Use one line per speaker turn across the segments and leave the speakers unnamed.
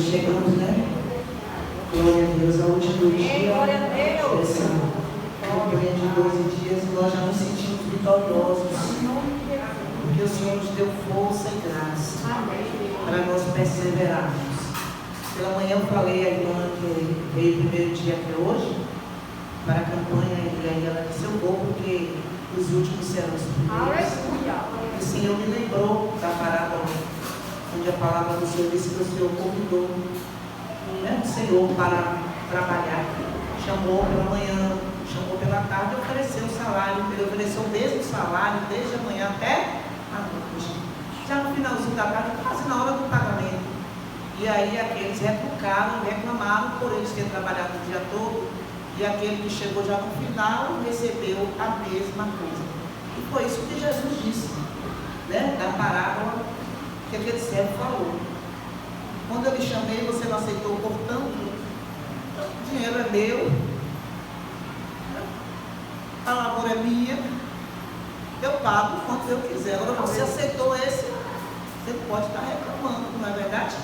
chegamos, né? Glória a Deus, ao último dia.
Glória a Deus.
Essa campanha de 12 dias, nós já nos sentimos vitoriosos. Porque o Senhor nos deu força e graça para nós perseverarmos. Pela manhã eu falei à irmã que veio o primeiro dia até hoje, para a campanha, e aí ela disse: eu vou porque os últimos serão os primeiros. E o Senhor me lembrou da parábola, onde a palavra do Senhor disse que o Senhor convidou, né, o Senhor para trabalhar. Chamou pela manhã, chamou pela tarde e ofereceu o salário. Ele ofereceu o mesmo salário desde a manhã até a noite. Já no finalzinho da tarde, quase na hora do pagamento. E aí aqueles retrucaram, reclamaram por eles terem trabalhado o dia todo. E aquele que chegou já no final recebeu a mesma coisa. E foi isso que Jesus disse, né, da parábola que aquele servo falou. Quando eu lhe chamei, você não aceitou, portanto, o dinheiro é meu, a lavoura é minha, eu pago quanto eu quiser. Agora você aceitou esse, você pode estar reclamando, não é verdade?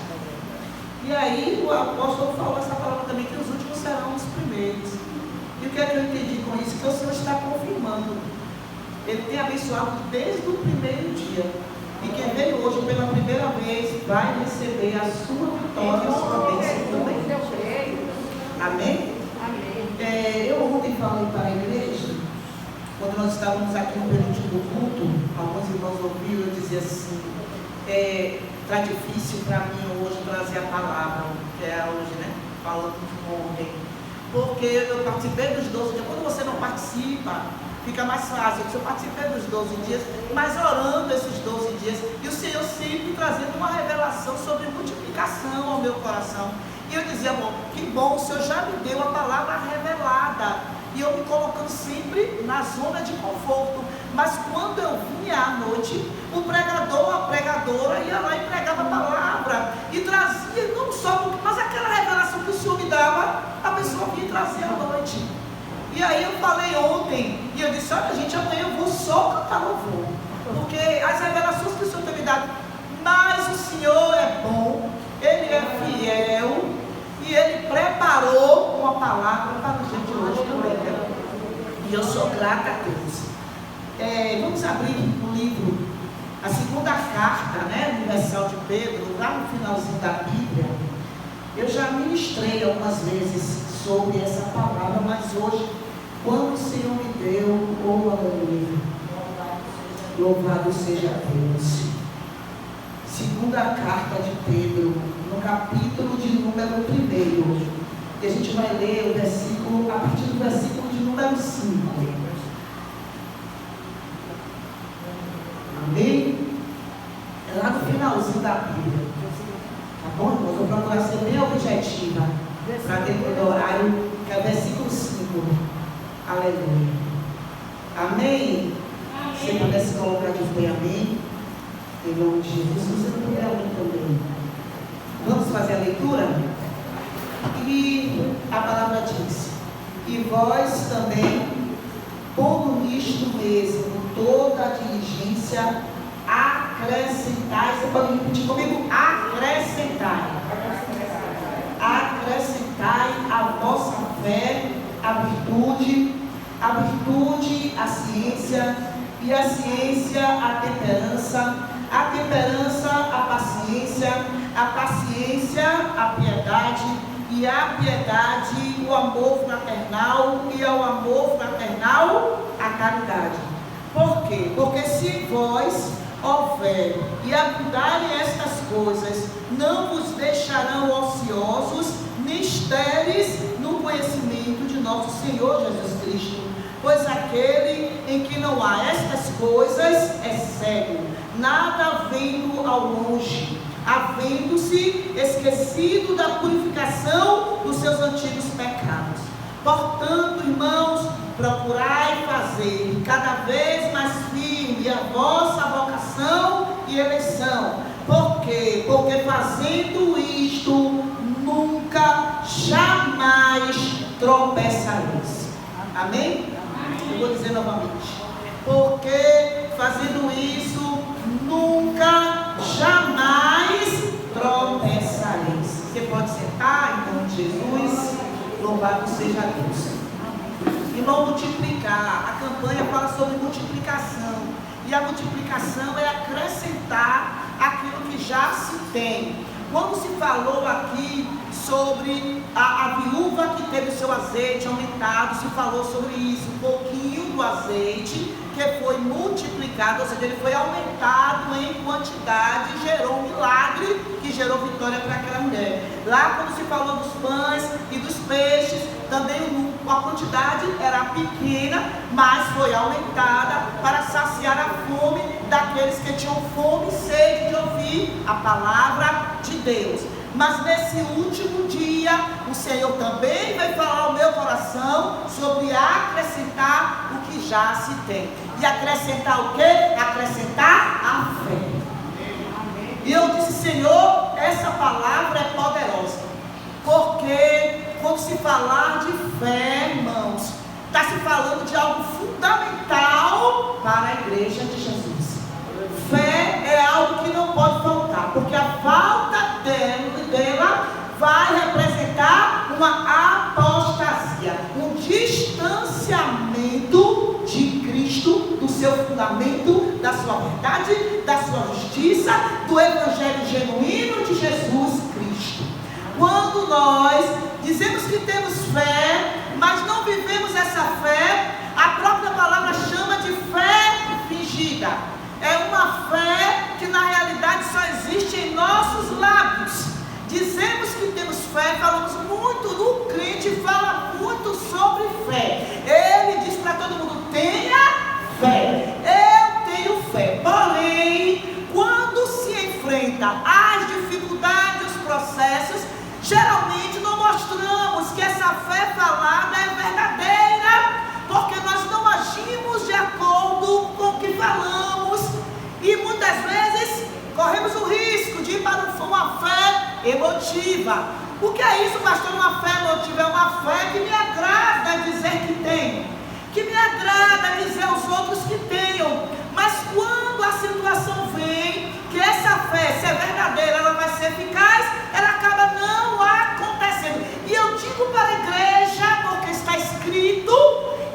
E aí o apóstolo falou essa palavra também, que os últimos serão os primeiros. E o que é que eu entendi com isso? Que o Senhor está confirmando. Ele tem abençoado desde o primeiro dia. E quem veio hoje pela primeira vez vai receber a sua vitória, a sua bênção também. Amém? Amém. Eu ontem falei para a igreja, quando nós estávamos aqui no penúltimo culto, alguns irmãos ouviram, eu dizia assim: está difícil para mim hoje trazer a palavra, que é hoje, né? Falando de ontem. Porque eu participei dos 12 dias. Quando você não participa, fica mais fácil. Eu participei dos 12 dias, mas orando esses 12 dias, e o Senhor sempre trazendo uma revelação sobre multiplicação ao meu coração. E eu dizia: bom, que bom, o Senhor já me deu a palavra revelada. E eu me colocando sempre na zona de conforto. Mas quando eu vinha à noite, o pregador, a pregadora ia lá e pregava a palavra. E trazia não só, mas aquela revelação que o Senhor me dava, a pessoa vinha trazer à noite. E aí eu falei ontem, e eu disse: olha gente, amanhã eu vou só cantar louvor. Porque as revelações que o Senhor tem me dado, mas o Senhor é bom, Ele é fiel, e Ele preparou uma palavra para a gente hoje também. E eu sou grata a Deus. Vamos abrir o livro, a segunda carta, né, universal de Pedro, lá no finalzinho da Bíblia. Eu já ministrei algumas vezes sobre essa palavra, mas hoje, quando o Senhor me deu, oh aleluia, louvado seja Deus. Segunda carta de Pedro, no capítulo de número 1, e a gente vai ler o versículo, a partir do versículo de número 5. Amém? É lá no finalzinho da Bíblia. Tá bom, irmãos? Vou procurar ser bem objetiva, para dentro do horário, que é o versículo 5. Aleluia. Amém? Se você pudesse colocar de pé, amém? Em nome de Jesus. Se você não puder, amém também. Vamos fazer a leitura? E a palavra diz: e vós também, pondo nisto mesmo toda a diligência, acrescentai. Você pode repetir comigo? Acrescentai. Acrescentai a vossa fé, a virtude a ciência, e a ciência a temperança a paciência a piedade, e a piedade o amor fraternal, e ao amor fraternal a caridade. Por quê? Porque se em vós houver e abundarem estas coisas, não vos deixarão ociosos, nem estéreis no conhecimento de nosso Senhor Jesus Cristo. Pois aquele em que não há estas coisas é cego, nada vendo ao longe, havendo-se esquecido da purificação dos seus antigos pecados. Portanto, irmãos, procurai fazer cada vez mais firme a vossa vocação e eleição. Por quê? Porque fazendo isto, nunca, jamais tropeçareis. Amém? Eu vou dizer novamente. Porque fazendo isso, nunca, jamais tropeçareis. Você pode seja Deus. Irmão, multiplicar. A campanha fala sobre multiplicação. E a multiplicação é acrescentar aquilo que já se tem. Quando se falou aqui sobre a viúva que teve o seu azeite aumentado, se falou sobre isso, um pouquinho do azeite que foi multiplicado, ou seja, ele foi aumentado em quantidade, gerou um milagre que gerou vitória para aquela mulher. Lá quando se falou dos pães e dos peixes, também a quantidade era pequena, mas foi aumentada para saciar a fome daqueles que tinham fome e sede de ouvir a palavra de Deus. Mas nesse último dia, o Senhor também vai falar ao meu coração sobre acrescentar o que já se tem. E acrescentar o quê? Acrescentar a fé. E eu disse, Senhor, essa palavra é poderosa. Porque quando se falar de fé, irmãos, está se falando de algo fundamental para a igreja de Jesus. Fé é algo que não pode faltar, porque a falta dela vai representar uma apostasia, um distanciamento de Cristo, do seu fundamento, da sua verdade, da sua justiça, do evangelho genuíno de Jesus Cristo. Quando nós dizemos que temos fé, mas não vivemos essa fé, a própria palavra chama de fé fingida. É uma fé que na realidade só existe em nossos lábios. Dizemos que temos fé, falamos muito, no crente fala muito sobre fé. Ele diz para todo mundo, tenha fé. Eu tenho fé. Porém, quando se enfrenta as dificuldades, os processos, geralmente não mostramos que essa fé falada é verdadeira, porque nós não agimos de acordo com o que falamos, e muitas vezes corremos o risco de ir para uma fé emotiva. O que é isso, pastor? Uma fé emotiva é uma fé que me agrada dizer que tenho, que me agrada dizer aos outros que tenham, mas quando a situação vem, que essa fé, se é verdadeira, ela vai ser eficaz, ela acaba não acontecendo. E eu digo para a igreja, porque está escrito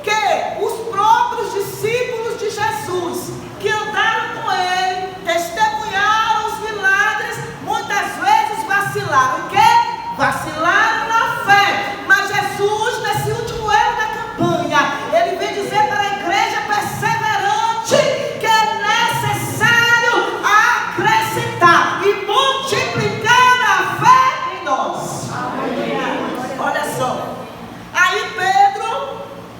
que os próprios discípulos de Jesus, que andaram com ele, testemunharam os milagres, muitas vezes vacilaram. O quê? Vacilaram na fé. Mas Jesus, nesse último ano da campanha, ele vem dizer para a igreja perseverante que é necessário acrescentar e multiplicar a fé em nós. Amém. Olha só. Aí Pedro,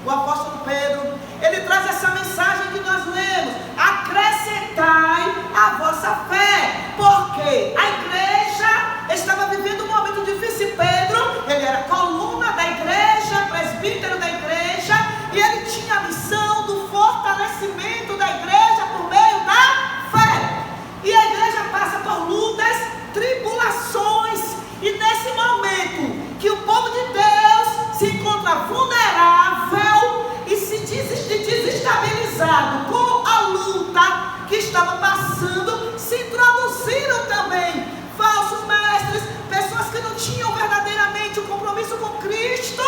o apóstolo Pedro, ele traz essa mensagem que nós lemos: acrescentai a vossa fé, porque a igreja estava vivendo um momento difícil. Pedro, ele era coluna da igreja, presbítero da igreja, e ele tinha a missão do fortalecimento da igreja por meio da fé. E a igreja passa por lutas, tribulações, e nesse momento que o povo de Deus se encontra vulnerável e se desestabilizado com a luta que estava passando, se introduziram também falsos mestres, pessoas que não tinham verdadeiramente um compromisso com Cristo,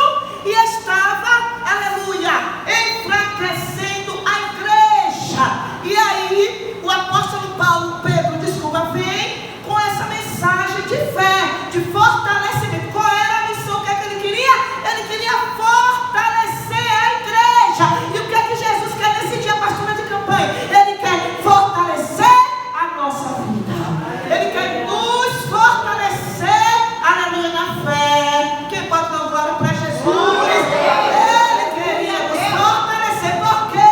e estava, aleluia, enfraquecendo a igreja. E aí o apóstolo Pedro, vem com essa mensagem de fé, de fortalecimento. Qual era a missão? O que é que ele queria? Ele queria fortalecer a igreja. E o que é que Jesus quer nesse dia, pastora de campanha? Ele quer fortalecer a nossa vida. Ele quer nos fortalecer, aleluia, na fé. Quem pode dar glória para Jesus? Ele queria nos fortalecer. Por quê?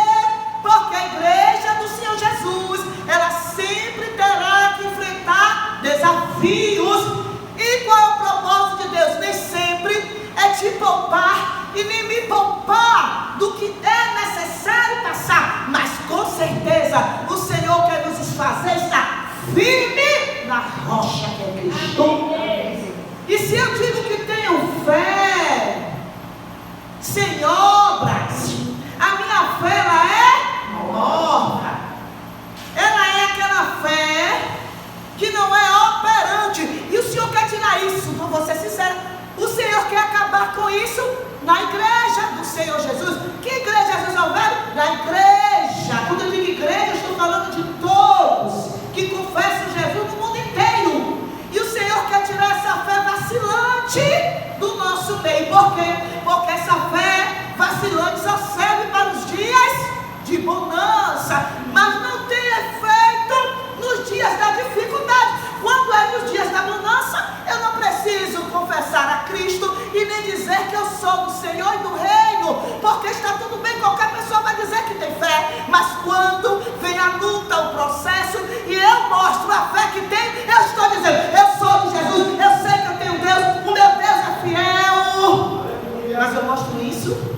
Porque a igreja do Senhor Jesus, ela sempre terá que enfrentar desafios. E qual é o propósito de Deus? Nem sempre é te poupar e nem me poupar do que é necessário passar, mas com certeza o Senhor quer nos fazer estar firme na rocha que é Cristo. E se eu digo que tenho fé sem obras, a minha fé ela é morta. Ela é aquela fé que não é operante. E o Senhor quer tirar isso. Não vou ser sincero, o Senhor quer acabar com isso? na igreja do Senhor Jesus. Que igreja Jesus é o verbo? Na igreja. Quando eu digo igreja, eu estou falando de todos que confessam Jesus no mundo inteiro. E o Senhor quer tirar essa fé vacilante do nosso meio. Por quê? Porque essa fé vacilante só serve para os dias de bonança, mas não tem efeito nos dias da dificuldade. Quando é nos dias da bonança, eu não preciso confessar a Cristo e nem dizer que eu sou do Senhor e do reino, porque está tudo bem, qualquer pessoa vai dizer que tem fé. Mas quando vem a luta, o processo, e eu mostro a fé que tem, eu estou dizendo, eu sou de Jesus, eu sei que eu tenho Deus, o meu Deus é fiel, mas eu mostro isso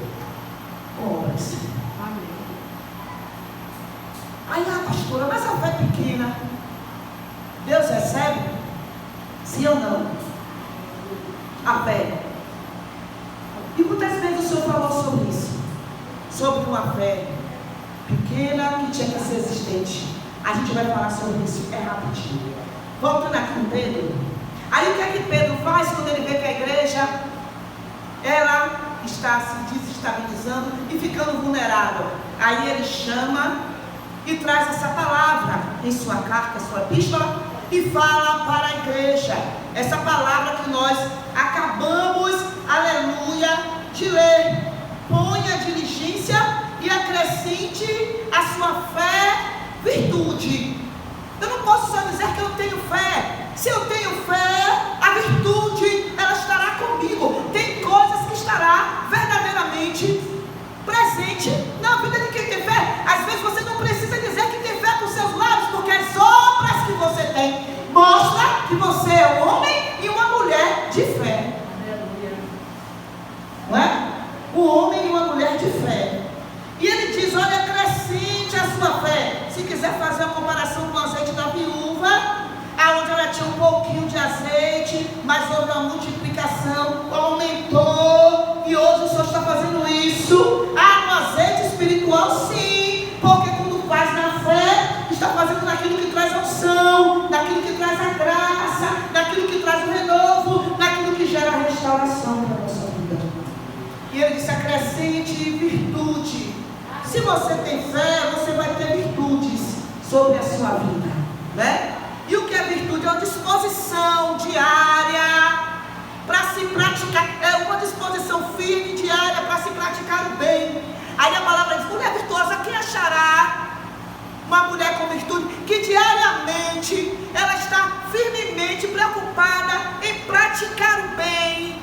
com obras. Aí, pastora, mas a fé é pequena, Deus recebe? Sim ou não? A fé. E quantas vezes o Senhor falou sobre isso? Sobre uma fé pequena que tinha que ser existente. A gente vai falar sobre isso, é rapidinho. Voltando aqui com Pedro. Aí o que é que Pedro faz quando ele vê que a igreja, ela está se desestabilizando e ficando vulnerável? Aí ele chama e traz essa palavra em sua carta, sua epístola, e fala para a igreja, essa palavra que nós acabamos, aleluia, de ler. Ponha diligência e acrescente a sua fé virtude. Eu não posso só dizer que eu tenho fé. Se eu tenho fé, a virtude, ela estará comigo. Tem coisas que estará verdadeiramente presente na vida de quem tem fé. Às vezes você não precisa dizer que tem fé com seus lábios, porque as obras que você tem mostra que você é um homem e uma mulher de fé. Não é? Um homem e uma mulher de fé. E ele diz, olha, acrescente a sua fé. Se quiser fazer uma comparação com o azeite da viúva, aonde ela tinha um pouquinho de azeite, mas houve uma multiplicação, aumentou, e hoje o Senhor está fazendo isso. No azeite espiritual, sim, porque quando faz na fé, está fazendo naquilo que traz a unção, naquilo que traz a graça, naquilo que traz o renovo, naquilo que gera a restauração para a nossa vida. E ele disse, acrescente virtude. Se você tem fé, você vai ter virtudes sobre a sua vida, né? E o que é virtude? É uma disposição diária para se praticar, é uma disposição firme diária para se praticar o bem. Aí a palavra diz, mulher virtuosa, quem achará uma mulher com virtude? Que diariamente ela está firmemente preocupada em praticar o bem.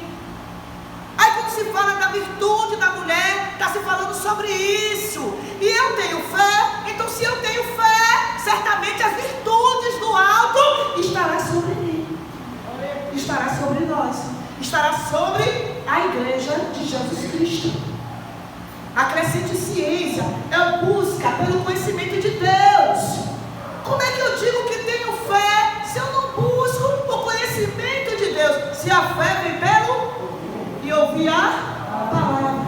Aí quando se fala da virtude da mulher, está se falando sobre isso. E eu tenho fé, então se eu tenho fé, certamente as virtudes do alto estará sobre mim, estará sobre nós, estará sobre a igreja de Jesus Cristo. Acrescente ciência, é busca pelo conhecimento de Deus. Como é que eu digo que tenho fé se eu não busco o conhecimento de Deus? Se a fé vem pelo e ouvir a palavra.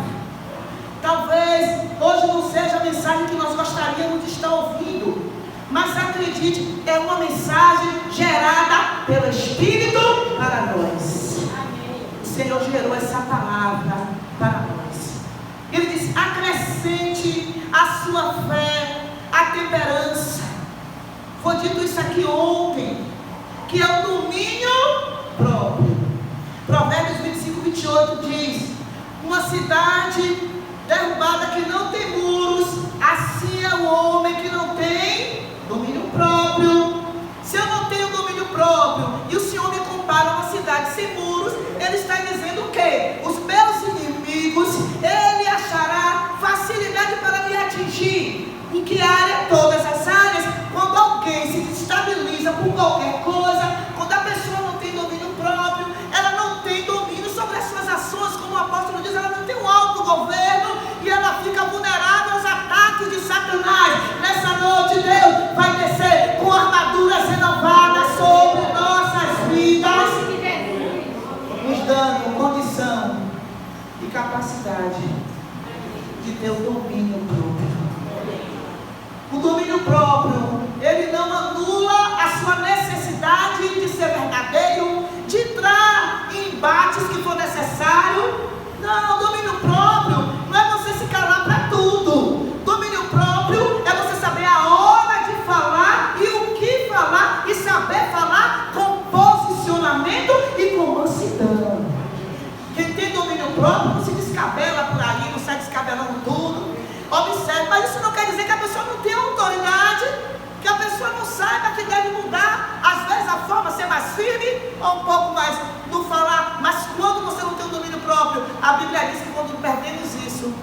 Talvez hoje não seja a mensagem que nós gostaríamos de estar ouvindo, mas acredite, é uma mensagem gerada pelo Espírito para nós. O Senhor gerou essa palavra para nós. Ele diz, acrescente a sua fé, a temperança. Foi dito isso aqui ontem, que é o domínio próprio. Provérbios 25, 28 diz, uma cidade derrubada que não tem muros, assim é o homem que não tem domínio próprio. Se eu não tenho domínio próprio, e o Senhor me compara a uma cidade sem muros, Ele está dizendo o quê? Os meus inimigos, Ele achará facilidade para me atingir. Em que área? Todas as áreas. Quando alguém se desestabiliza por qualquer coisa, quando a pessoa não tem domínio próprio, ela não tem domínio sobre as suas ações, como o apóstolo diz, ela não tem um autogoverno e ela fica vulnerável aos ataques de Satanás. Nessa noite Deus vai descer com armaduras renovadas sobre nossas vidas, nos dando condição e capacidade de ter o domínio próprio. O domínio próprio, ele não anula a sua necessidade de ser verdadeiro, de entrar em embates que for necessário. Não, domínio próprio não é você se calar para tudo. Domínio próprio é você saber a hora de falar e o que falar e saber falar com posicionamento e com mansidão. Quem tem domínio próprio não se descabela por aí, não sai descabelando tudo. Observe, mas isso não quer dizer que a pessoa não tem autoridade, que a pessoa não saiba que deve mudar, às vezes a forma ser mais firme ou um pouco mais no falar, mas quando você não tem o domínio próprio, a Bíblia diz que quando perdemos isso,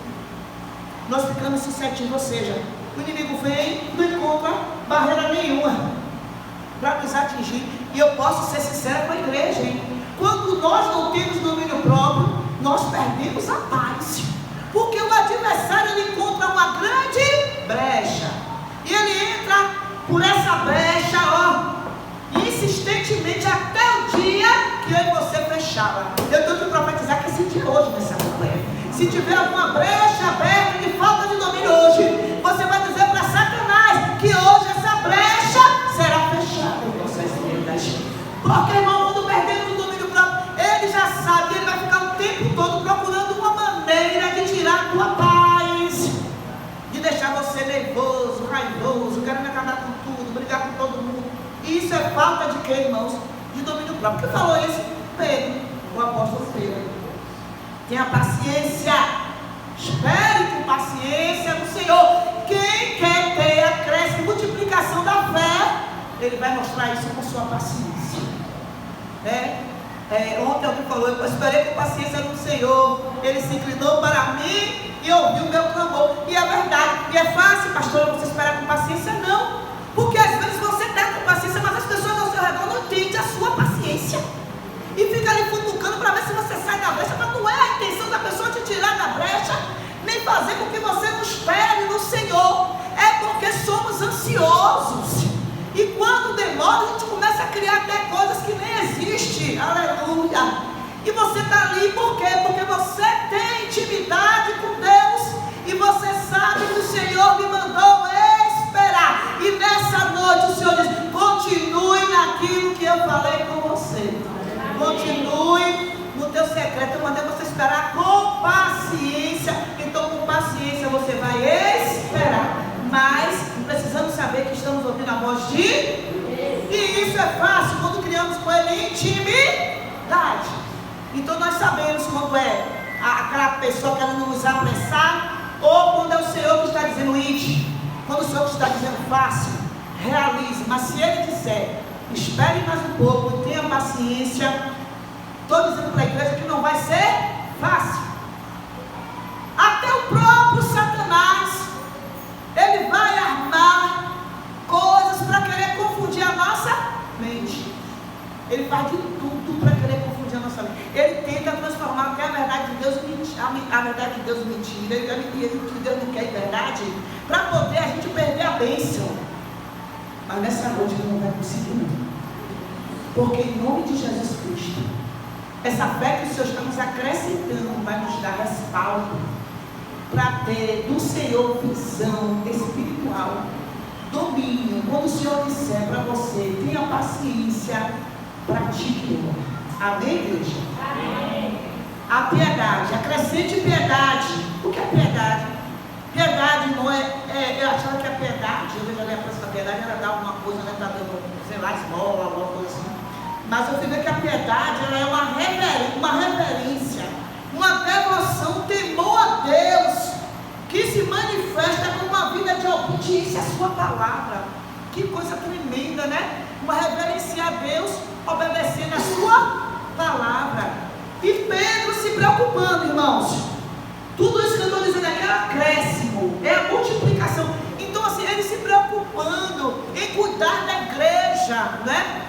nós ficamos suscetíveis, ou seja, o inimigo vem, não encontra barreira nenhuma para nos atingir. E eu posso ser sincero com a igreja, hein? Quando nós não temos domínio próprio, nós perdemos a paz, porque o adversário ele encontra uma grande brecha, e ele entra por essa brecha, insistentemente até o dia que eu e você fechava. Eu tenho que profetizar que esse dia hoje nessa campanha, se tiver alguma brecha aberta de falta de domínio hoje, você vai dizer para Satanás que hoje essa brecha será fechada em vossas vidas. Porque, irmão, quando perdemos o domínio próprio, ele já sabe que ele vai ficar o tempo todo procurando uma maneira de tirar a tua paz, de deixar você nervoso, raivoso, querendo acabar com tudo, brigar com todo mundo. E isso é falta de quê, irmãos? De domínio próprio. Quem falou isso? Pedro, o apóstolo Pedro. Tenha paciência, espere com paciência no Senhor. Quem quer ter a crescente multiplicação da fé, ele vai mostrar isso com sua paciência. Ontem alguém falou, eu esperei com paciência no Senhor, ele se inclinou para mim e ouviu o meu clamor. E é verdade. E é fácil, pastor, você esperar com paciência? Não, porque às vezes você está com paciência, mas as pessoas ao seu redor não entendem a sua paciência e fica ali futucando para ver se você sai da brecha. Mas não é a intenção da pessoa te tirar da brecha, nem fazer com que você não espere no Senhor. É porque somos ansiosos, e quando demora a gente começa a criar até coisas que nem existem. Aleluia. E você está ali por quê? Porque você tem intimidade com Deus, e você sabe que o Senhor me mandou esperar. E nessa noite o Senhor diz, continue naquilo que eu falei com você. Continue no teu secreto. Eu mandei você esperar com paciência. Então com paciência você vai esperar. Mas precisamos saber que estamos ouvindo a voz de Deus. E isso é fácil quando criamos com Ele intimidade. Então nós sabemos quando é aquela pessoa querendo nos apressar, ou quando é o Senhor que está dizendo ide. Quando o Senhor que está dizendo faça, realize. Mas se Ele disser, espere mais um pouco e tenha paciência, estou dizendo para a igreja que não vai ser fácil. Até o próprio Satanás, ele vai armar coisas para querer confundir a nossa mente. Ele faz de tudo para querer confundir a nossa mente. Ele tenta transformar até a verdade de Deus em mentira. A verdade de Deus em mentira. Ele que Deus não quer em verdade, para poder a gente perder a bênção. Mas nessa noite ele não vai conseguir, não. Porque em nome de Jesus Cristo, essa fé que o Senhor está nos acrescentando vai nos dar respaldo para ter do Senhor visão espiritual, domínio. Quando o Senhor disser para você, tenha paciência, pratique-o. Amém, igreja? Amém. A piedade, acrescente piedade. O que é piedade? Piedade não é, eu achava que a piedade, eu vejo ali a próxima piedade, era dar alguma coisa, né, tá dando, sei lá, esmola, alguma coisa assim. Mas eu fui ver que a piedade, ela é uma reverência, uma devoção, um temor a Deus, que se manifesta com uma vida de obediência à sua palavra. Que coisa tremenda, né? Uma reverência a Deus, obedecendo a sua palavra. E Pedro se preocupando, irmãos. Tudo isso que eu estou dizendo aqui é acréscimo, é a multiplicação. Então assim, ele se preocupando em cuidar da igreja, né?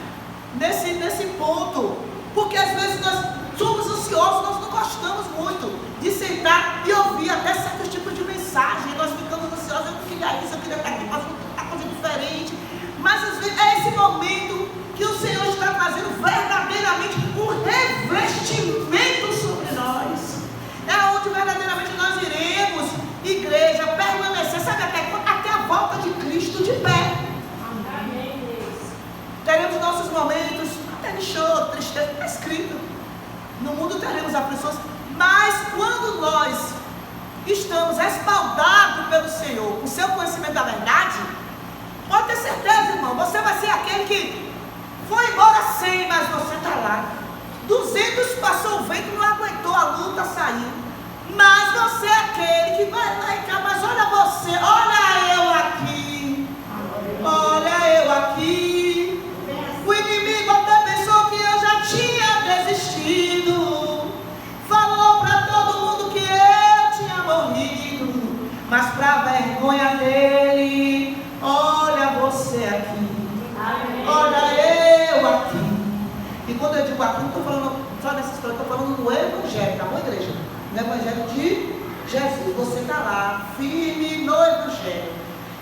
Nesse ponto. Porque às vezes nós somos ansiosos, nós não gostamos muito de sentar e ouvir até certos tipos de mensagem. Nós ficamos ansiosos, eu não queria isso, eu queria estar aqui, mas uma coisa diferente. Mas às vezes é esse momento que o Senhor está fazendo verdadeiramente um revestimento sobre nós. É onde verdadeiramente nós iremos, igreja, permanecer, sabe até a volta de Cristo de pé. Teremos nossos momentos até de choro, tristeza, está escrito. No mundo teremos aflições, mas quando nós estamos respaldados pelo Senhor, com o seu conhecimento da verdade, pode ter certeza, irmão, você vai ser aquele que foi embora 100, mas você está lá. 200 passou o vento, não aguentou a luta, saiu. Mas você é aquele que vai lá e cá, mas olha você, olha eu aqui, olha eu aqui. O inimigo até pensou que eu já tinha desistido, falou para todo mundo que eu tinha morrido, mas para vergonha dele, olha você aqui, olha eu aqui. E quando eu digo aqui, não estou falando só dessa história, estou falando do Evangelho, tá bom, igreja? No Evangelho de Jesus, você está lá, firme no Evangelho.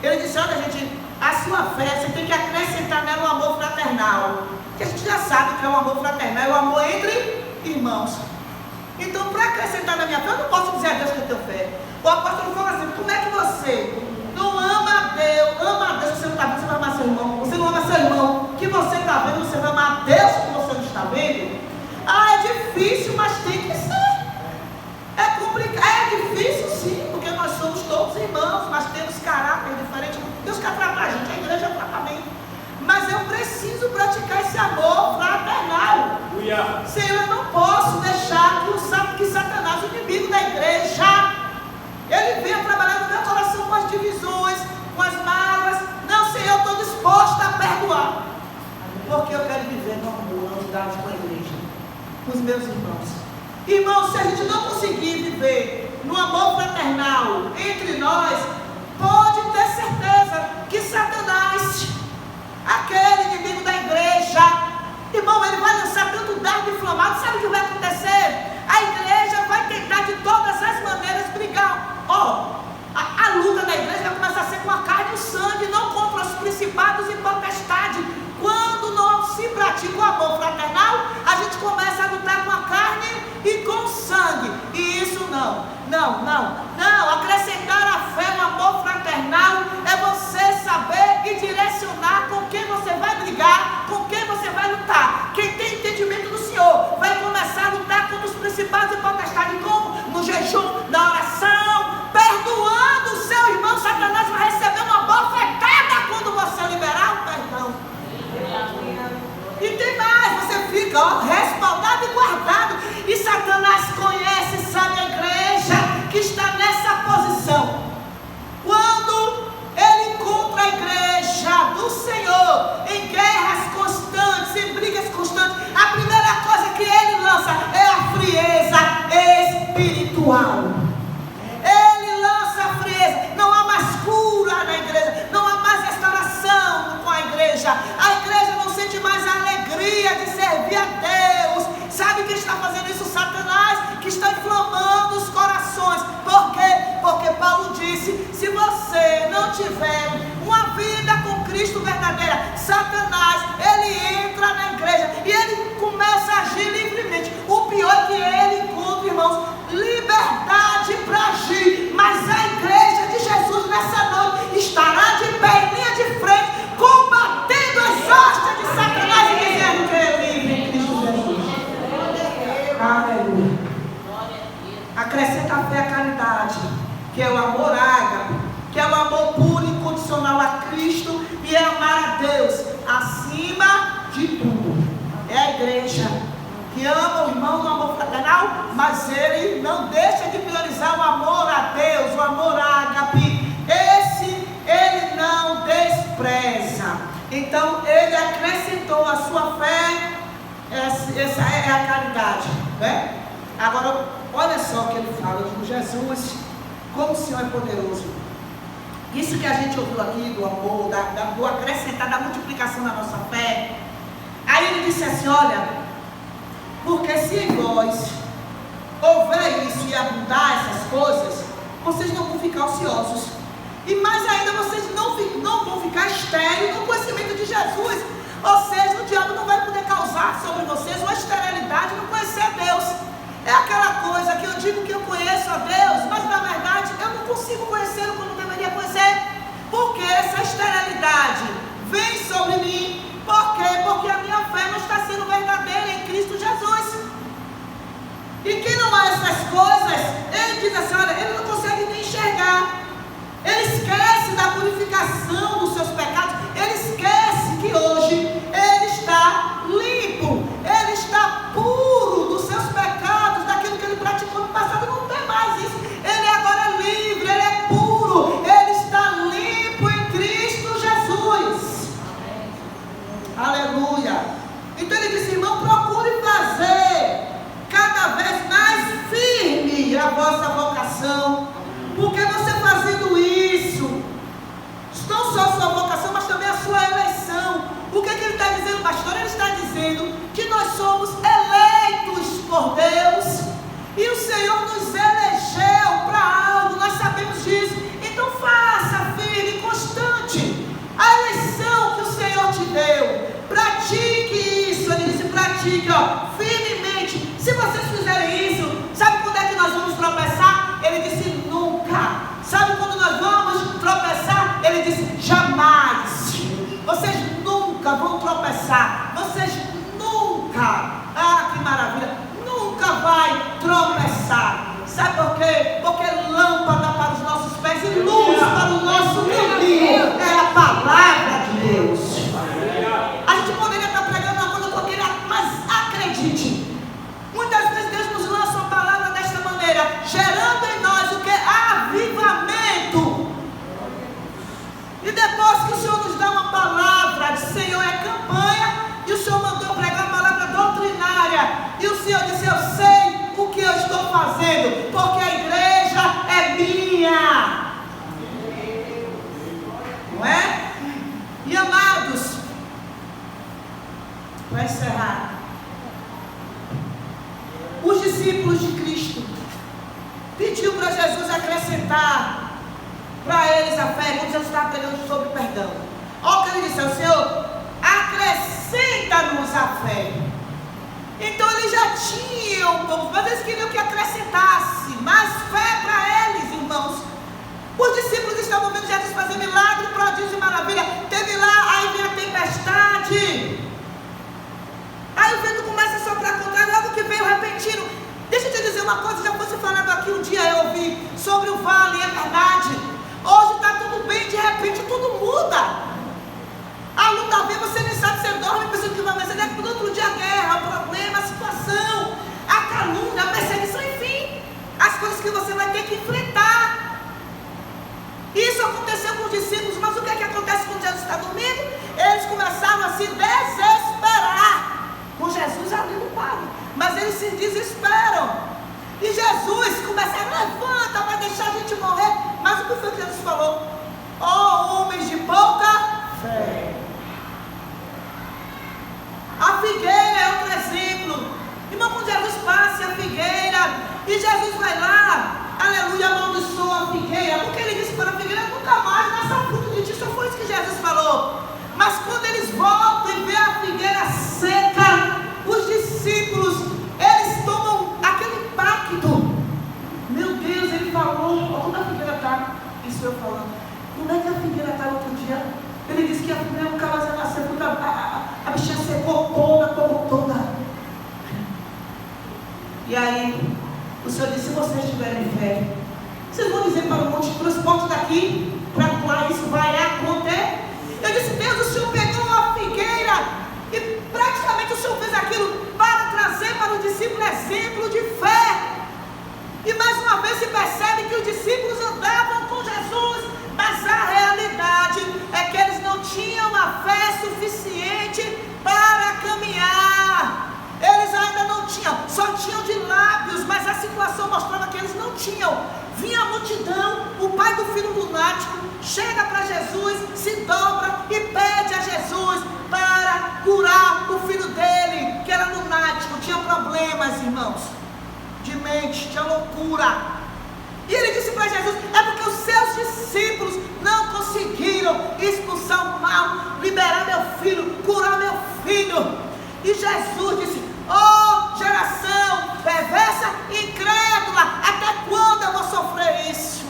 Ele disse, olha gente, a sua fé, você tem que acrescentar nela o amor fraternal, que a gente já sabe que é o amor fraternal, é o amor entre irmãos. Então, para acrescentar na minha fé, eu não posso dizer a Deus que eu tenho fé. O apóstolo fala assim, como é que você não ama a Deus, você não está vendo, você vai amar seu irmão, você não ama seu irmão, que você está vendo, você vai amar a Deus que você não está vendo? Ah, é difícil, mas tem que ser. É complicado, é difícil sim, porque nós somos todos irmãos, mas temos caráter diferente. Deus quer tratar a gente, a igreja trata bem. Mas eu preciso praticar esse amor fraternal. Senhor, eu não posso deixar que Satanás, o inimigo da igreja, ele venha trabalhar no meu coração com as divisões, com as mágoas. Não, Senhor, eu estou disposta a perdoar. Porque eu quero viver no amor, na unidade com a igreja, com os meus irmãos. Irmãos, se a gente não conseguir viver no amor fraternal entre nós, pode ter certeza que Satanás, aquele inimigo da igreja, irmão, ele vai lançar tanto dardo inflamado. Sabe o que vai acontecer? A igreja vai tentar de todas as maneiras brigar. A luta da igreja vai começar a ser com a carne e o sangue, não contra os principados e potestades. Quando não se pratica o amor fraternal, a gente começa a lutar com a carne e com o sangue. E isso não. Acrescentar a fé no amor fraternal é você saber e direcionar com quem você vai brigar, com quem você vai lutar. Quem tem entendimento do Senhor vai começar a lutar contra os principados e potestades, como? No jejum, na oração, perdoando o seu irmão. Satanás vai receber uma bofetada quando você liberar o perdão. E tem mais, você fica respaldado e guardado. E Satanás conhece, sabe, a igreja que está nessa posição. Quando ele encontra a igreja do Senhor em guerras constantes, em brigas constantes, a primeira coisa que ele lança é a frieza espiritual. Ele lança a frieza. Não há mais cura na igreja, não há mais restauração com a igreja. A igreja não sente mais a alegria de servir a Deus. Sabe quem está fazendo isso? Satanás, que está inflamando os corações. Por quê? Porque Paulo disse, se você não tiver uma vida com Cristo verdadeira, Satanás, ele entra na igreja e ele começa a agir livremente. O pior é que ele encontra, irmãos, liberdade para agir. Mas a igreja de Jesus nessa noite estará de pé em linha de frente, combatendo as hostes de Satanás e dizendo que é livre em Cristo Jesus. Aleluia. Acrescenta a fé à caridade, que é o amor ágape, que é o amor puro e incondicional a Cristo, e é amar a Deus acima de tudo. É a igreja que ama o irmão no amor fraternal, mas ele não deixa de priorizar o amor a Deus, o amor ágape. Esse ele não despreza. Então ele acrescentou a sua fé. Essa é a caridade, né? Agora, olha só o que ele fala de Jesus, como o Senhor é poderoso. Isso que a gente ouviu aqui do amor, do acrescentar, da multiplicação da nossa fé. Aí ele disse assim, olha, porque se em vós houver isso e abundar essas coisas, vocês não vão ficar ociosos. E mais ainda, vocês não vão ficar estéreis no conhecimento de Jesus. Ou seja, o diabo não vai poder causar sobre vocês uma esterilidade no conhecer a Deus. É aquela coisa que eu digo que eu conheço a Deus, mas na verdade eu não consigo conhecê-lo como deveria conhecer. Porque essa esterilidade vem sobre mim. Por quê? Porque a minha fé não está sendo verdadeira em Cristo Jesus. vossa vocação. Porque você fazendo isso, não só a sua vocação, mas também a sua eleição. O que ele está dizendo, pastor? Ele está dizendo que nós somos eleitos por Deus. E o Senhor nos elegeu para algo, nós sabemos disso. Então faça firme e constante a eleição que o Senhor te deu. Pratique isso. Ele disse, pratique, firmemente. Se vocês fizerem isso, sabe quando é que nós vamos tropeçar? Ele disse, nunca. Sabe quando nós vamos tropeçar? Ele disse, jamais. Vocês nunca vão tropeçar. Vocês nunca. Ah, que maravilha. Nunca vai tropeçar. Sabe por quê? Porque lâmpada para os nossos pés e luz para o nosso caminho é a palavra de Deus. A gente poderia estar pregando uma coisa qualquer, mas acredite, muitas vezes Deus nos lança uma palavra desta maneira, gerando em nós o que? Avivamento. E depois que o Senhor nos dá uma palavra de Senhor, é campanha, e o Senhor mandou pregar uma palavra doutrinária, e o Senhor disse, eu sei o que eu estou fazendo, porque a igreja é minha. Não é? E amados, para encerrar, os discípulos de Cristo pediu para Jesus acrescentar para eles a fé, quando Jesus estava pregando sobre perdão. Olha o que ele disse ao Senhor, acrescenta-nos a fé. Então eles já tinham um pouco, mas eles queriam que acrescentasse mais fé para eles, irmãos. Os discípulos estavam vendo Jesus fazer milagre, prodígio e maravilha. Teve lá, aí vem a tempestade. Aí o vento começa a soprar contra, logo que veio repentino. Deixa eu te dizer uma coisa, já fosse falando aqui um dia, eu ouvi sobre o vale, é verdade. Hoje está tudo bem, de repente tudo muda. A luta vem, você nem sabe, você dorme, pensa que vai vencer, daqui no outro dia a guerra, o problema, a situação, a calúnia, a perseguição, enfim, as coisas que você vai ter que enfrentar. Isso aconteceu com os discípulos, mas o que é que acontece quando Jesus está dormindo? Eles começaram a se desesperar com Jesus ali no palco, mas eles se desesperam. E Jesus começa a levanta, vai deixar a gente morrer. Mas o que foi que Jesus falou? Ó, homens de pouca fé. A figueira é outro exemplo. Irmão, quando Jesus passa a figueira, e Jesus vai lá, aleluia, amaldiçoa a figueira, porque ele disse para a figueira, nunca mais nasça fruto de ti. Só foi isso que Jesus falou. Mas quando eles voltam e vê a figueira seca, os discípulos, eles tomam aquele impacto. Meu Deus, ele falou, como a figueira está? Isso eu falando. Como é que a figueira está no outro dia? Ele disse que a figueira nunca mais ia nascer, porque a bichinha secou toda. E aí, o Senhor disse, se vocês tiverem fé, vocês vão dizer para o monte, transporte daqui, para lá, isso vai acontecer. Eu disse, Deus, o Senhor pegou a figueira, e praticamente o Senhor fez aquilo para trazer para o discípulo exemplo de fé. E mais uma vez se percebe que os discípulos andavam com Jesus, mas a realidade é que eles não tinham a fé suficiente para caminhar. Eles ainda não tinham, só tinham de lábios, mas a situação mostrava que eles não tinham. Vinha a multidão, o pai do filho lunático chega para Jesus, se dobra e pede a Jesus para curar o filho dele, que era lunático, tinha problemas, irmãos, de mente, tinha loucura. E ele disse para Jesus, é porque os seus discípulos não conseguiram expulsar o mal, liberar meu filho, curar meu filho. E Jesus disse, ó geração perversa e incrédula, até quando eu vou sofrer isso?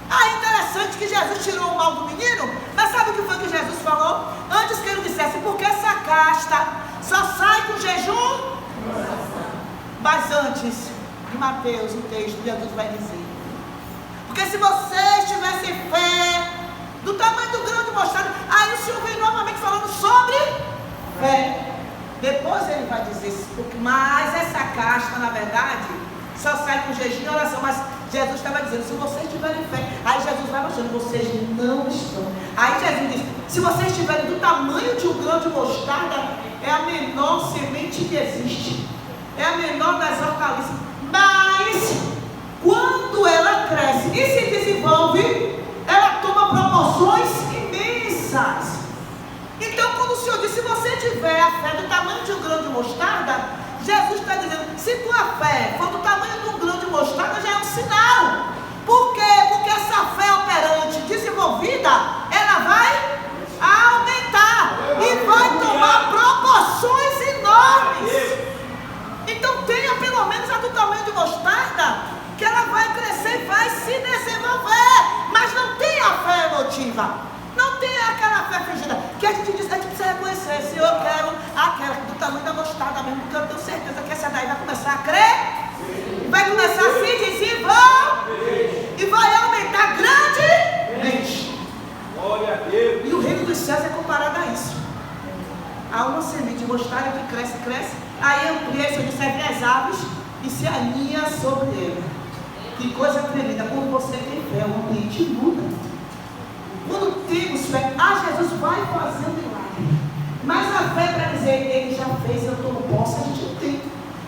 Ah, interessante que Jesus tirou o mal do menino, mas sabe o que foi que Jesus falou? Antes que ele dissesse, porque essa casta só sai com jejum? Mas antes, em Mateus, o texto, Jesus vai dizer, porque se vocês tivessem fé, do tamanho do grão de mostarda, aí o Senhor vem novamente falando sobre fé. Depois ele vai dizer, mas essa casta, na verdade, só sai com jejum e oração. Mas Jesus estava dizendo, se vocês tiverem fé, aí Jesus vai mostrando, vocês não estão. Aí Jesus diz, se vocês estiverem do tamanho de um grão de mostarda, é a menor semente que existe, é a menor das hortaliças. Mas, quando cresce e se desenvolve, ela toma proporções imensas. Então, quando o Senhor diz, se você tiver a fé do tamanho de um grão de mostarda, Jesus está dizendo, se tua fé for do tamanho de um grão de mostarda, já é um sinal. Por quê? Porque essa fé operante, desenvolvida, ela vai aumentar e vai tomar proporções enormes. Então tenha pelo menos a do tamanho de mostarda, que ela vai crescer e vai se desenvolver. Mas não tenha a fé emotiva, não tenha aquela fé fingida, que a gente diz, a gente precisa reconhecer, se eu quero aquela do tamanho da mostarda mesmo, porque eu tenho certeza que essa daí vai começar a crer, vai começar a se desenvolver e vai aumentar grandemente.
Glória a Deus.
E o reino dos céus é comparado a isso. Há uma semente de mostarda que cresce, cresce, aí amplia, isso serve as aves e se aninha sobre ele. Que coisa tremenda, quando você tem fé, o ambiente muda. Quando temos fé, Jesus vai fazer um milagre. Mas a fé para dizer, ele já fez, eu estou no posse, a gente não tem.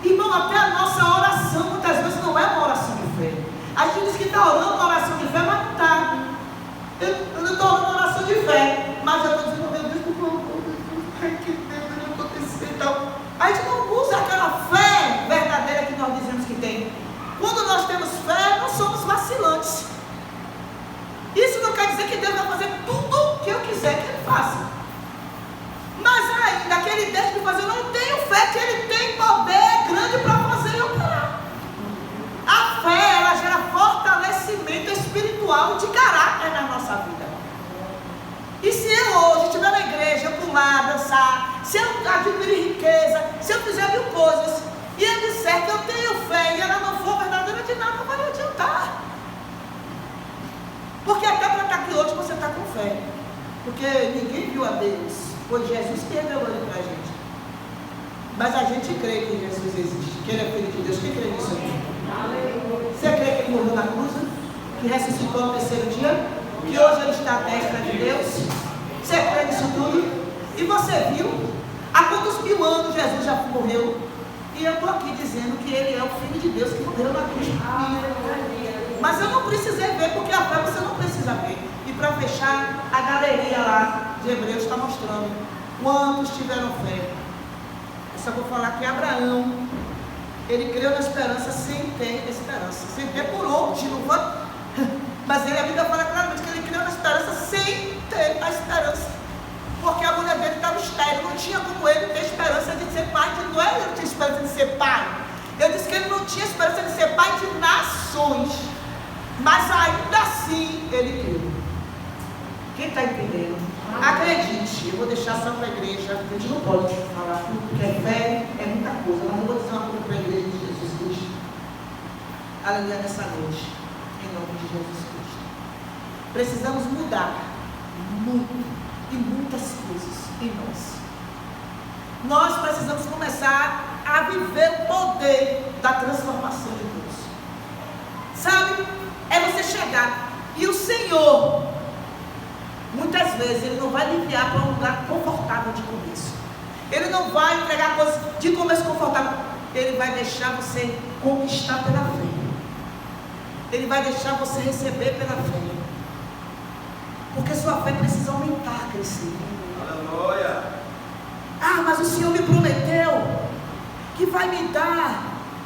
Irmão, até a nossa oração muitas vezes não é uma oração de fé. A gente diz que está orando uma oração de fé, mas não está. Eu não estou orando uma oração de fé, mas eu estou dizendo, meu Deus, por favor, que Deus vai acontecer e tal. A gente não usa aquela fé verdadeira que nós dizemos que tem. Quando nós temos fé, não somos vacilantes. Isso não quer dizer que Deus vai fazer tudo o que eu quiser que Ele faça. Mas ainda que Ele deixe de fazer, eu não tenho fé que Ele tem poder grande para fazer e operar. A fé, ela gera fortalecimento espiritual de caráter na nossa vida. E se eu hoje estiver na igreja, eu pular, dançar, se eu adquirir riqueza, se eu fizer 1000 coisas, e eu disser que eu tenho fé e ela não for verdadeira, de nada não vai adiantar. Porque até para estar aqui hoje você está com fé. Porque ninguém viu a Deus. Foi Jesus que revelou Ele para a gente. Mas a gente crê que Jesus existe, que Ele é Filho de Deus. Quem crê nisso aqui? Você crê que Ele morreu na cruz? Que ressuscitou no 3º dia? Que hoje Ele está à destra de Deus? Você crê nisso tudo? E você viu? Há quantos 1000 anos Jesus já morreu? E eu estou aqui dizendo que Ele é o Filho de Deus que morreu na cruz por mim. Mas eu não precisei ver, porque a fé você não precisa ver. E para fechar, a galeria lá de Hebreus está mostrando quantos tiveram fé. Eu só vou falar que Abraão, ele creu na esperança sem ter esperança. Sem ter por onde, não foi? Mas a Bíblia fala claramente que ele creu na esperança sem ter a esperança. Porque a mulher dele estava estéril, não tinha como ele ter esperança de ser pai. Não é ele que tinha esperança de ser pai. Eu disse que ele não tinha esperança de ser pai de nações. Mas ainda assim, ele creu. Quem está entendendo? Acredite, eu vou deixar só para a igreja. A gente não pode falar tudo, porque fé é muita coisa. Mas eu vou dizer uma coisa para a igreja de Jesus Cristo. Aleluia, nessa noite. Em nome de Jesus Cristo. Precisamos mudar muito e muitas coisas em nós. Nós precisamos começar a viver o poder da transformação de Deus. Sabe? É você chegar e o Senhor, muitas vezes, Ele não vai lhe enviar para um lugar confortável de começo. Ele não vai entregar coisas de começo confortável. Ele vai deixar você conquistar pela fé. Ele vai deixar você receber pela fé. Porque sua fé precisa aumentar, crescer.
Aleluia.
Ah, mas o Senhor me prometeu que vai me dar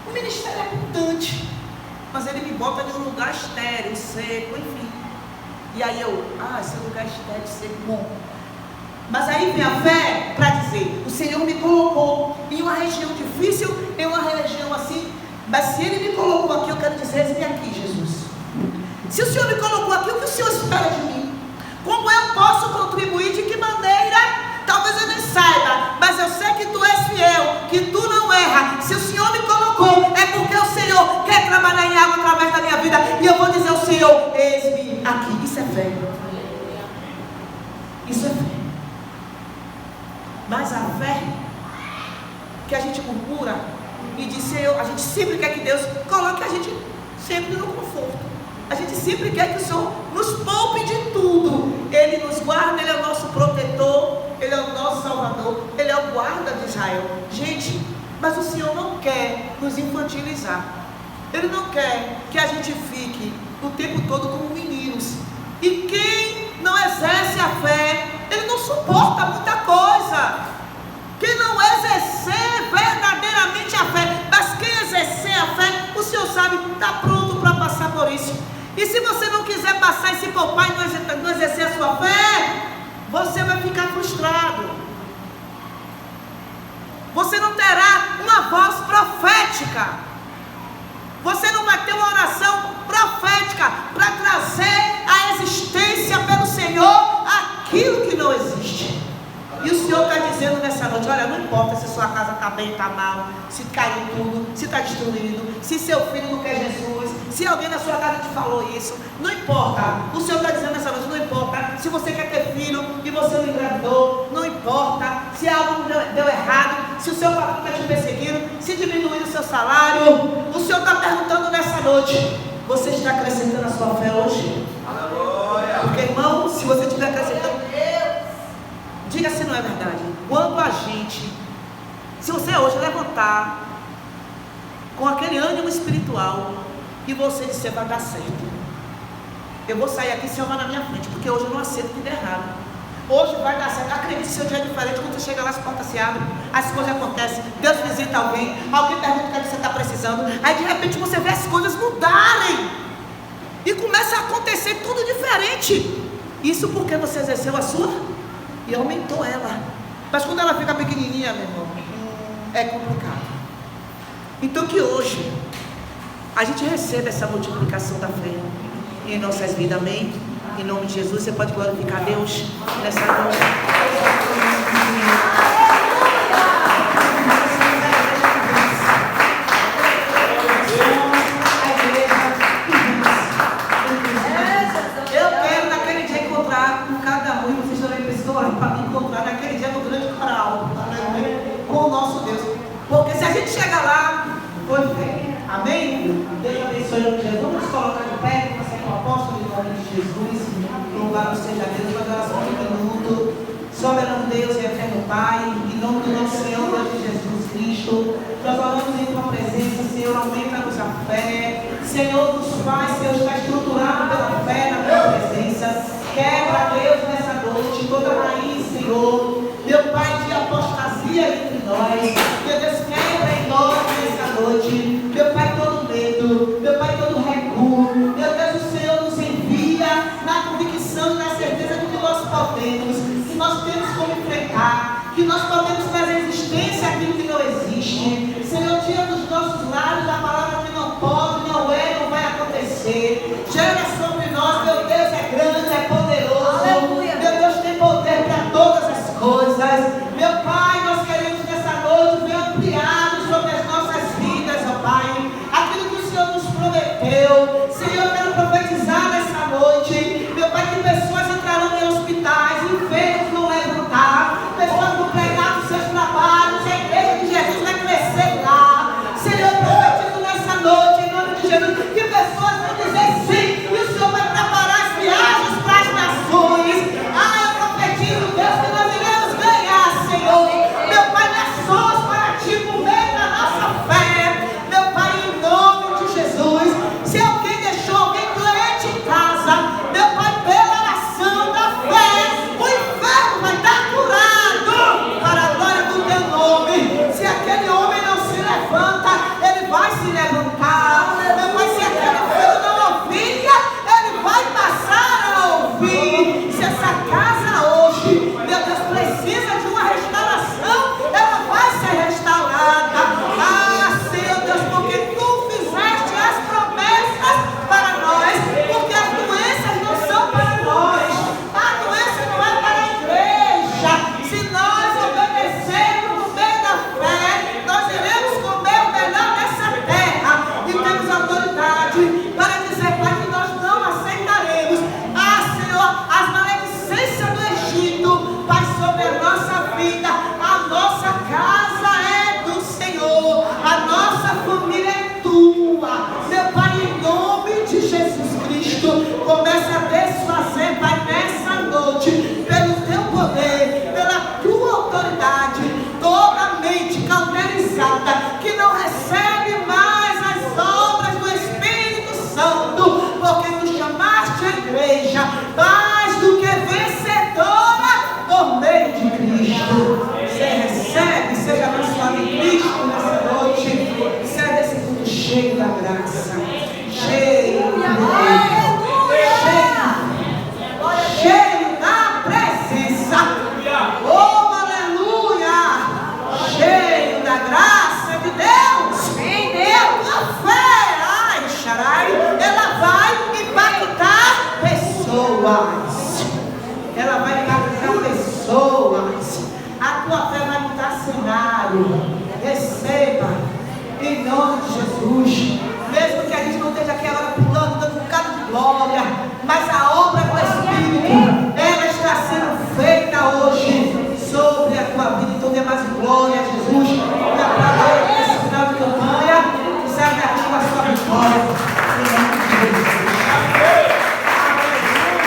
um ministério abundante. Mas Ele me bota em um lugar estéril, seco, enfim. E aí esse lugar estéril, seco, bom. Mas aí vem a fé para dizer, o Senhor me colocou em uma região difícil, em uma região assim, mas se Ele me colocou aqui, eu quero dizer, eis-me aqui, Jesus. Se o Senhor me colocou aqui, o que o Senhor espera de mim? Como eu posso contribuir? De que maneira? Talvez eu nem saiba, mas eu sei que Tu és fiel, que Tu não erra. Se o Senhor me colocou, é porque o Senhor quer trabalhar em algo através da minha vida. E eu vou dizer ao Senhor, eis-me aqui. Isso é fé. Isso é fé. Mas a fé que a gente murmura e diz, Senhor, a gente sempre quer que Deus coloque a gente sempre no conforto. A gente sempre quer que o Senhor nos poupe de tudo. Ele nos guarda, Ele é o nosso protetor, Ele é o nosso salvador, Ele é o guarda de Israel. Gente, mas o Senhor não quer nos infantilizar. Ele não quer que a gente fique o tempo todo como meninos. E quem não exerce a fé, ele não suporta muita coisa. Quem não exercer verdadeiramente a fé, mas quem exercer a fé, o Senhor sabe, está pronto para passar por isso. E se você não quiser passar e se poupar e não exercer a sua fé, você vai ficar frustrado. Você não terá uma voz profética. Você não vai ter uma oração profética para trazer à existência pelo Senhor aquilo que não existe. E o Senhor está dizendo nessa noite: olha, não importa se sua casa está bem, está mal, se caiu tudo, se está destruído, se seu filho não quer Jesus, se alguém na sua casa te falou isso, não importa. O Senhor está dizendo nessa noite: não importa se você quer ter filho e você não engravidou, não importa se algo deu errado, se o seu patrão está te perseguindo, se diminuiu o seu salário. O Senhor está perguntando nessa noite: você está acrescentando a sua fé hoje?
Aleluia.
Porque, irmão, se você estiver acrescentando, diga se não é verdade. Quando a gente, se você hoje levantar com aquele ânimo espiritual e você disser: vai dar certo, eu vou sair aqui, o Senhor vai na minha frente, porque hoje eu não aceito que dê errado. Hoje vai dar certo. Acredite, seu dia é diferente. Quando você chega lá, as portas se abrem, as coisas acontecem, Deus visita alguém pergunta o que você está precisando, aí de repente você vê as coisas mudarem e começa a acontecer tudo diferente. Isso porque você exerceu a sua e aumentou ela. Mas quando ela fica pequenininha, meu irmão, é complicado. Então que hoje a gente receba essa multiplicação da fé em nossas vidas, amém? Em nome de Jesus, você pode glorificar a Deus nessa noite. Eu quero naquele dia encontrar com cada um, e vocês também precisam para me encontrar naquele dia no grande coral, com o nosso Deus. Porque se a gente chegar lá, foi fé. Amém? Deus abençoe o nome de Jesus. Vamos nos colocar de pé, passar com o apóstolo em nome de Jesus. Louvado seja Deus, uma oração de minuto. Soberano Deus e eterno Pai, em nome do nosso Senhor Deus de Jesus Cristo, nós oramos em tua presença, Senhor, aumenta-nos a fé. Senhor, nos faz, Senhor, está estruturado pela fé na tua presença. Quebra, Deus, nessa noite, toda raiz, Senhor, meu Pai, de apostasia entre nós. Meu Deus, quebra em nós nessa noite, meu Pai, todo medo, meu Pai, todo recuo. Meu Deus, o Senhor nos envia na convicção e na certeza de que nós podemos, que nós temos como enfrentar, que nós podemos trazer existência aquilo que não existe. Senhor, tira dos nossos lábios a palavra que não pode, não é, não vai acontecer. Gera sobre nós, meu Deus, é grande, é poderoso. Aleluia. Meu Deus, tem poder para todas as coisas. Meu Pai, nós queremos nessa noite ver ampliado sobre as nossas vidas, ó Pai, aquilo que o Senhor nos prometeu. Senhor, eu quero profetizar nessa noite, meu Pai, que pessoas entrarão em hospitais, enfermos vão levantar, pessoas vão pregar nos seus trabalhos, a igreja de Jesus vai crescer lá. Senhor, eu profetizo nessa noite, em nome de Jesus, que pessoas vão dizer sim, e o Senhor vai preparar as viagens para as nações. Eu profetizo, Deus, que nós iremos ganhar, Senhor, meu Pai, nações para ti, por meio da nossa fé. Meu Pai, em nome de Jesus, se alguém deixou alguém doente em casa, meu Pai, pela oração da fé, o enfermo vai estar curado para a glória do teu nome. Se aquele homem não se levanta, ele vai se levantar. Meu Pai, se aquele filho não ouvia, ele vai passar a ouvir. Se essa casa hoje, meu Deus, precisa de uma restauração, ela vai ser restaurada. Senhor Deus, porque tu fizeste as promessas para nós, porque as doenças não são para nós, a doença não é para a igreja. Se nós obedecermos no meio da fé, nós iremos comer o melhor dessa terra, e temos autoridade para dizer, Pai, que nós não aceitaremos, Senhor, as maledicências do Egito, Pai, sobre a nossa vida. A nossa casa é do Senhor, a nossa família é tua. Meu Pai, em nome de Jesus Cristo, começa a desfazer, Pai, nessa noite, pelo teu poder, pela tua autoridade, toda mente cauterizada, que não recebe mais as obras do Espírito Santo, porque de glória, Jesus. E aplauda ele nesse final de campanha. E segue aqui com a sua vitória.